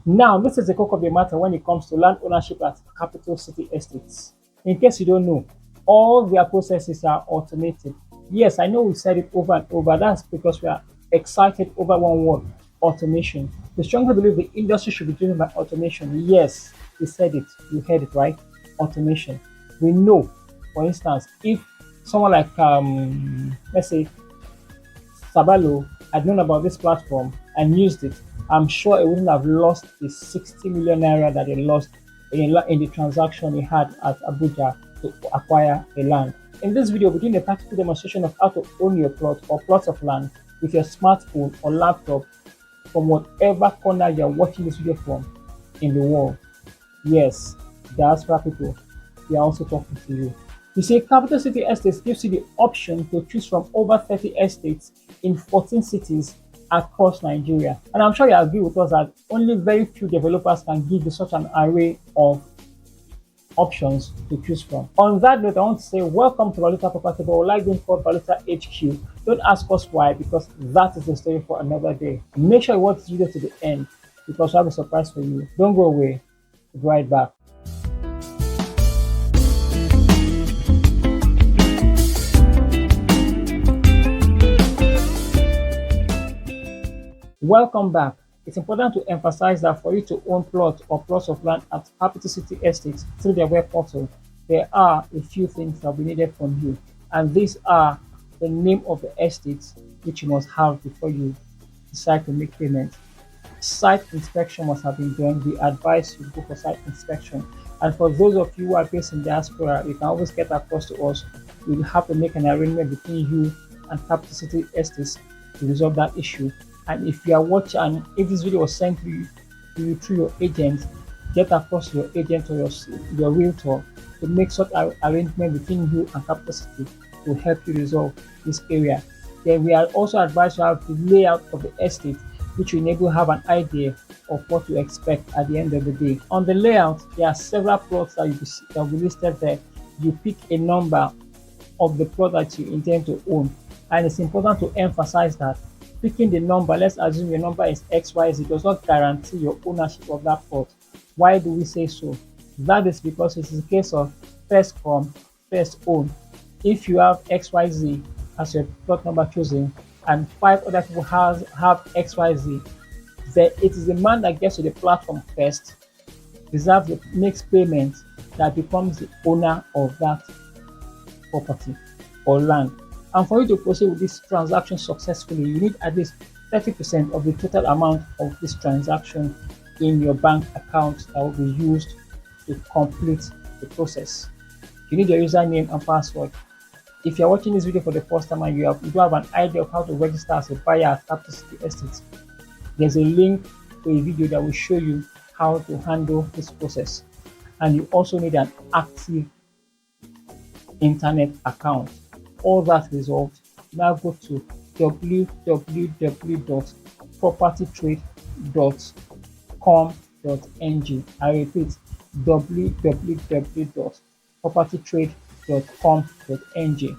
Now, this is the core of the matter when it comes to land ownership at capital city estates. In case you don't know, all their processes are automated. Yes, I know we said it over and over. That's because we are excited over one word, automation. We strongly believe the industry should be driven by automation. Yes, we said it. You heard it right. Automation. We know, for instance, if someone like let's say Sirbalo had known about this platform and used it, I'm sure he wouldn't have lost the 60 million naira that he lost in the transaction he had at Abuja to acquire a land. In this video, we're doing a practical demonstration of how to own your plot or plots of land with your smartphone or laptop from whatever corner you're watching this video from in the world. Yes, diaspora people, we are also talking to you. You see, Capital City Estates gives you the option to choose from over 30 estates in 14 cities across Nigeria. And I'm sure you agree with us that only very few developers can give you such an array of options to choose from. On that note, I want to say welcome to Baluta Property, but we like being called Baluta HQ. Don't ask us why, because that is the story for another day. Make sure you watch this video to the end because we have a surprise for you. Don't go away. We'll be right back. Welcome back. It's important to emphasize that for you to own plot or plots of land at Capital City Estates through their web portal, there are a few things that will be needed from you. And these are the name of the estates which you must have before you decide to make payment. Site inspection must have been done. We advise you go for site inspection. And for those of you who are based in diaspora, you can always get across to us. We'll have to make an arrangement between you and Capital City Estates to resolve that issue. And if you are watching, and if this video was sent to you through your agent, get across to your agent or your realtor to make such arrangement between you and Capital City to help you resolve this area. Then we are also advised to have the layout of the estate, which will enable you to have an idea of what to expect at the end of the day. On the layout, there are several plots that will be listed there. You pick a number of the plot that you intend to own, and it's important to emphasize that picking the number, let's assume your number is XYZ, does not guarantee your ownership of that plot. Why do we say so? That is because it is a case of first come, first own. If you have XYZ as your plot number chosen and 5 other people have XYZ, then it is the man that gets to the platform first, deserves the next payment, that becomes the owner of that property or land. And for you to proceed with this transaction successfully, you need at least 30% of the total amount of this transaction in your bank account that will be used to complete the process. You need your username and password. If you're watching this video for the first time and you do have an idea of how to register as a buyer at Capital City Estates, there's a link to a video that will show you how to handle this process. And you also need an active internet account. All that resolved, now go to www.propertytrade.com.ng. I repeat, www.propertytrade.com.ng.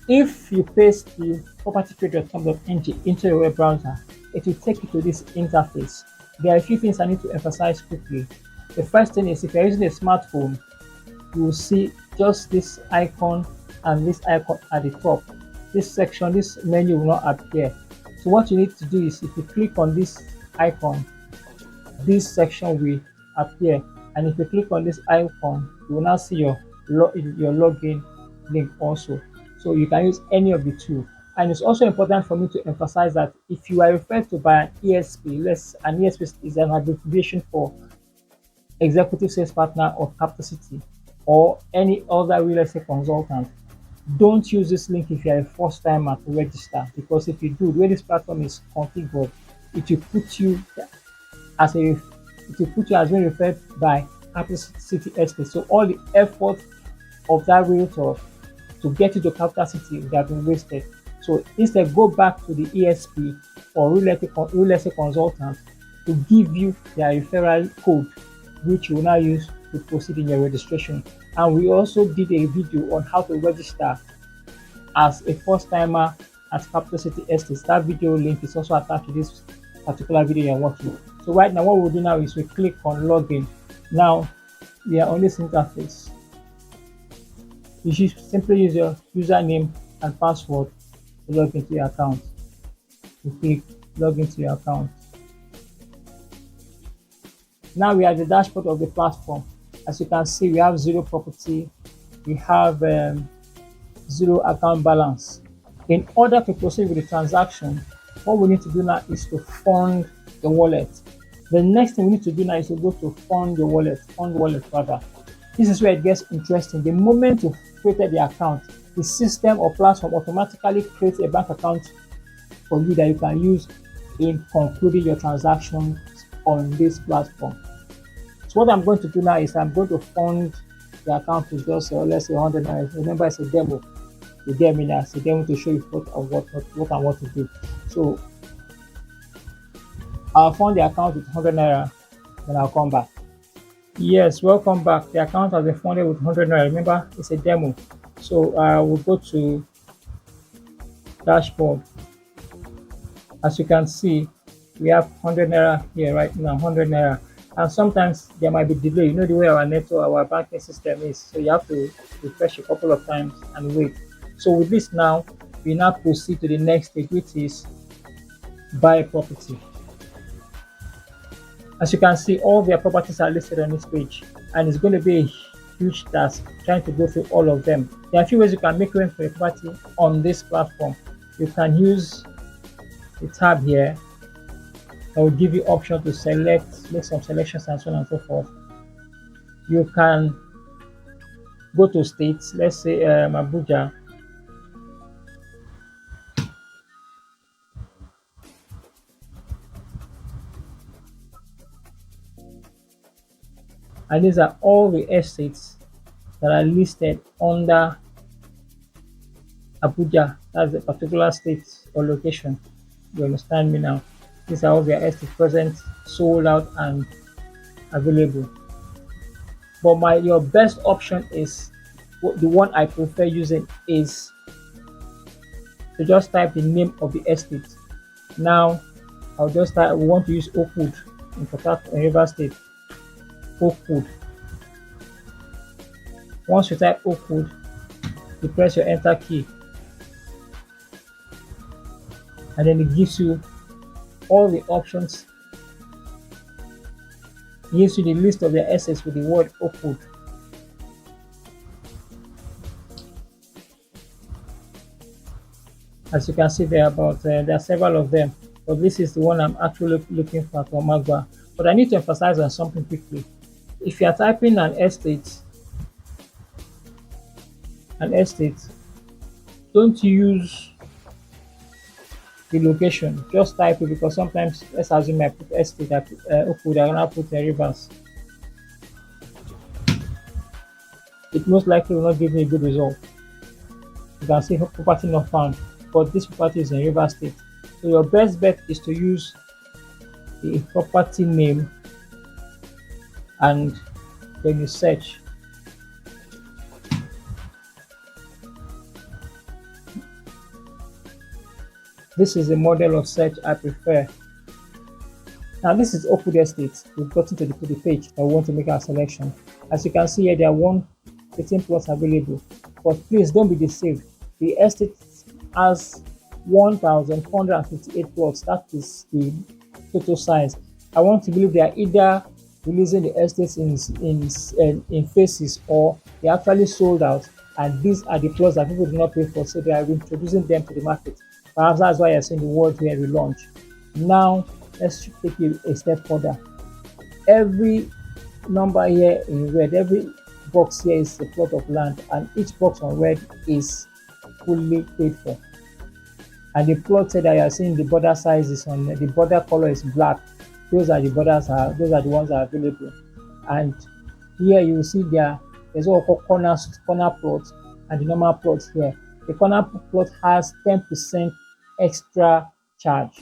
If you paste the propertytrade.com.ng into your web browser, it will take you to this interface. There are a few things I need to emphasize quickly. The first thing is, if you're using a smartphone, you will see just this icon and this icon at the top. This section, this menu will not appear. So what you need to do is, if you click on this icon, this section will appear, and if you click on this icon, you will now see your login link also. So you can use any of the two. And it's also important for me to emphasize that if you are referred to by an ESP, an ESP is an abbreviation for Executive Sales Partner of Capital City or any other real estate consultant. Don't use this link if you're a first timer to register, because if you do, the way this platform is configured, it will put you as being referred by Capital City Estate. So all the effort of that realtor to get you to Capital City would have been wasted. So instead, go back to the ESP or real estate consultant to give you their referral code, which you will now use to proceed in your registration. And we also did a video on how to register as a first timer at Capital City Estates. That video link is also attached to this particular video you're watching. So right now, what we'll do now is we click on login. Now we are on this interface. You should simply use your username and password to log into your account. You click log into your account. Now we are at the dashboard of the platform. As you can see, we have zero property, we have zero account balance. In order to proceed with the transaction, what we need to do now is to fund the wallet. The next thing we need to do now is to go to fund wallet rather. This is where it gets interesting. The moment you created the account, the system or platform automatically creates a bank account for you that you can use in concluding your transactions on this platform. So what I'm going to do now is I'm going to fund the account to just let's say 100 naira. Remember, it's a demo. You get me now. It's a demo to show you what I want to do. So I'll fund the account with 100 naira, then I'll come back. Yes, welcome back. The account has been funded with 100 naira. Remember, it's a demo. So we'll go to dashboard. As you can see, we have 100 naira here right now, 100 naira. And sometimes there might be delay. You know the way our network, our banking system is. So you have to refresh a couple of times and wait. So with this now, we now proceed to the next stage, which is buy a property. As you can see, all their properties are listed on this page, and it's going to be a huge task trying to go through all of them. There are a few ways you can make rent for a property on this platform. You can use the tab here that will give you option to select, make some selections and so on and so forth. You can go to states, let's say Abuja. And these are all the estates that are listed under Abuja. That's a particular state or location. You understand me now? These are all their estates present, sold out, and available. But your best option is the one I prefer using is to just type the name of the estate. Now I'll just type, we want to use Oakwood in Port Harcourt, River State. Oakwood. Once you type Oakwood, you press your enter key, and then it gives you all the options. It gives you the list of the assets with the word Oakwood. As you can see, there are several of them, but this is the one I'm actually looking for Omagwa. But I need to emphasize on something quickly. If you are typing an estate, don't use the location. Just type it, because sometimes, let's assume I put estate, I put Oakwood, I'm gonna put rivers. It most likely will not give me a good result. You can see property not found, but this property is in River State. So your best bet is to use the property name and then you search. This is the model of search I prefer. Now this is Oakwood Estate. We've gotten to the page that we want to make our selection. As you can see here, there are 118 plots available, but please don't be deceived. The estate has 1,458 plots. That is the total size. I want to believe they are either releasing the estates in phases, or they actually sold out, and these are the plots that people do not pay for, so they are introducing them to the market. Perhaps that's why you're seeing the word here relaunch. Now let's take it a step further. Every number here in red, every box here is a plot of land, and each box on red is fully paid for. And the plot that you are seeing, the border size is on the border color is black. Those are the ones that are available. And here you will see there's what we call corner plot and the normal plot here. The corner plot has 10% extra charge,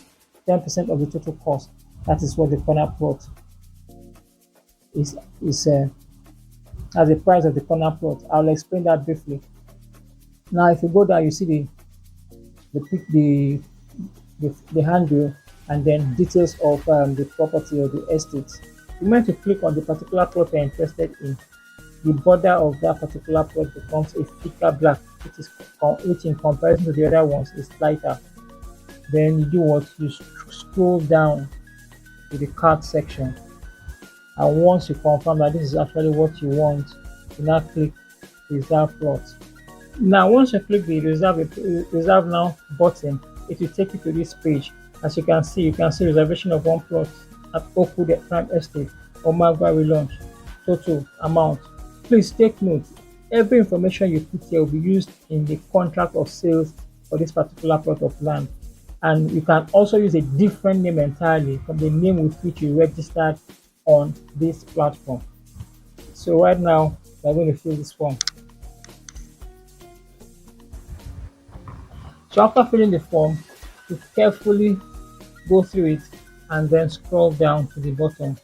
10% of the total cost. That is what the corner plot is as the price of the corner plot. I'll explain that briefly. Now if you go down, you see the handle and then details of the property or the estate. You meant to click on the particular plot you're interested in. The border of that particular plot becomes a thicker black, which in comparison to the other ones is lighter. Then you do what? You scroll down to the cart section, and once you confirm that this is actually what you want, you now click reserve plot. Now once you click the reserve now button, it will take you to this page. As you can see reservation of one plot at Oakwood Prime Estate, Omagwa relaunch, total amount. Please take note, every information you put here will be used in the contract of sales for this particular plot of land. And you can also use a different name entirely from the name with which you registered on this platform. So right now, we're going to fill this form. So after filling the form, you carefully go through it and then scroll down to the bottom.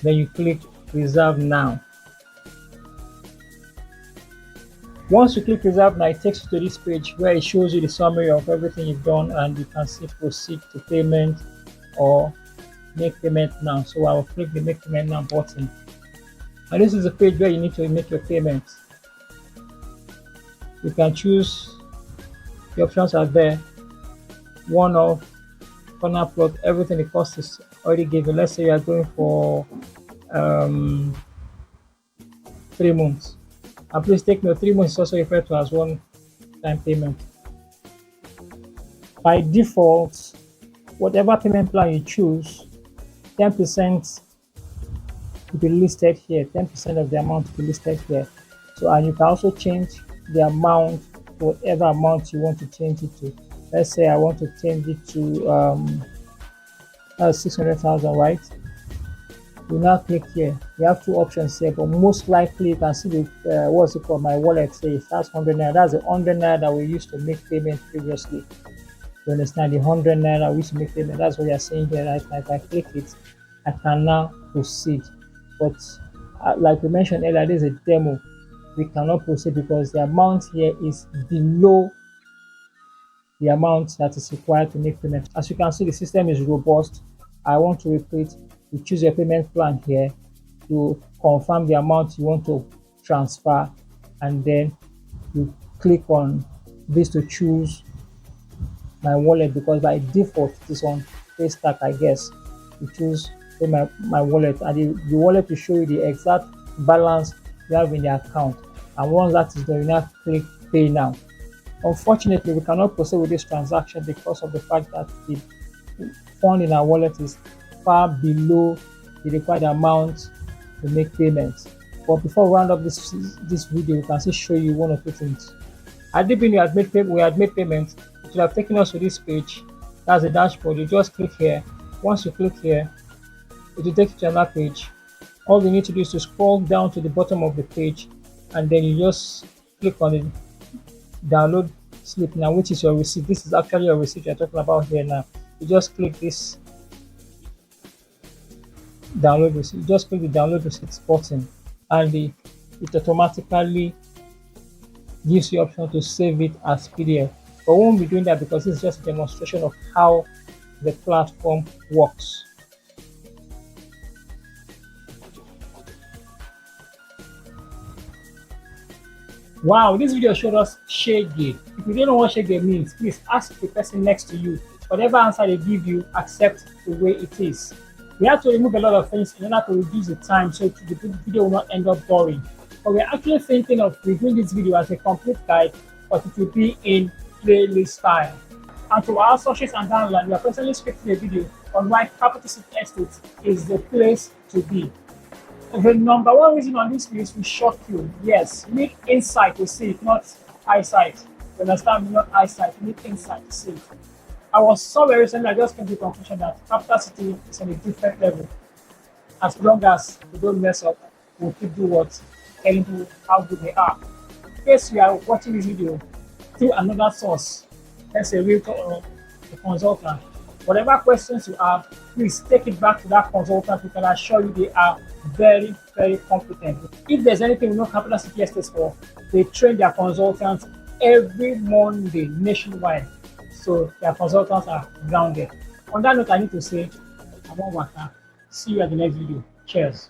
Then you click reserve now. Once you click reserve now, it takes you to this page where it shows you the summary of everything you've done, and you can see proceed to payment or make payment now. So I will click the make payment now button, and this is the page where you need to make your payment. You can choose, the options are there: one off, corner plot, everything. The cost is already given. Let's say you are going for 3 months, and please take note, 3 months is also referred to as one time payment. By default, whatever payment plan you choose, 10% will be listed here. 10% of the amount will be listed here. So, and you can also change the amount to whatever amount you want to change it to. Let's say I want to change it to 600,000, right? You now click here. You have two options here, but most likely you can see the what's it called, my wallet says that's 100 naira. That's the 100 naira that we used to make payment previously. You understand? The 100 naira we used to make payment. That's what you're saying here, right? If I click it, I can now proceed. But like we mentioned earlier, this is a demo. We cannot proceed because the amount here is below the amount that is required to make payment. As you can see, the system is robust. I want to repeat, you choose your payment plan here to confirm the amount you want to transfer, and then you click on this to choose my wallet, because by default it is on Paystack, I guess. You choose my wallet, and the wallet will show you the exact balance you have in the account. And once that is done, you now click pay now. Unfortunately, we cannot proceed with this transaction because of the fact that the fund in our wallet is far below the required amount to make payments. But before we round up this video, we can still show you one or two things. Had it been we had made payment, it would have taken us to this page. That's the dashboard. You just click here. Once you click here, it will take you to another page. All you need to do is to scroll down to the bottom of the page, and then you just click on the download slip now, which is your receipt. This is actually your receipt you're talking about here now. You just click this download receipt. You just click the download receipt button, and it automatically gives you option to save it as PDF. But we won't be doing that because it's just a demonstration of how the platform works. Wow, this video showed us shege. If you don't know what shege means, please ask the person next to you. Whatever answer they give you, accept the way it is. We have to remove a lot of things in order to reduce the time so the video will not end up boring. But we're actually thinking of reviewing this video as a complete guide, but it will be in playlist style. And to our associates and download, we are presently scripting a video on why Capital City Estate is the place to be. The number one reason on this video is to shock you. Yes, you need insight to see it, not eyesight. You understand? Not eyesight, you need insight to see it. I was somewhere recently, I just came to the conclusion that Capital City is on a different level. As long as we don't mess up, we'll keep doing what, telling people how good they are. In case you are watching this video through another source, let's say a realtor or a consultant, whatever questions you have, please take it back to that consultant. We can assure you they are very, very competent. If there's anything we know Capital City Estates for, they train their consultants every Monday nationwide. So their consultants are grounded. On that note, I need to say, I want waka. See you at the next video. Cheers.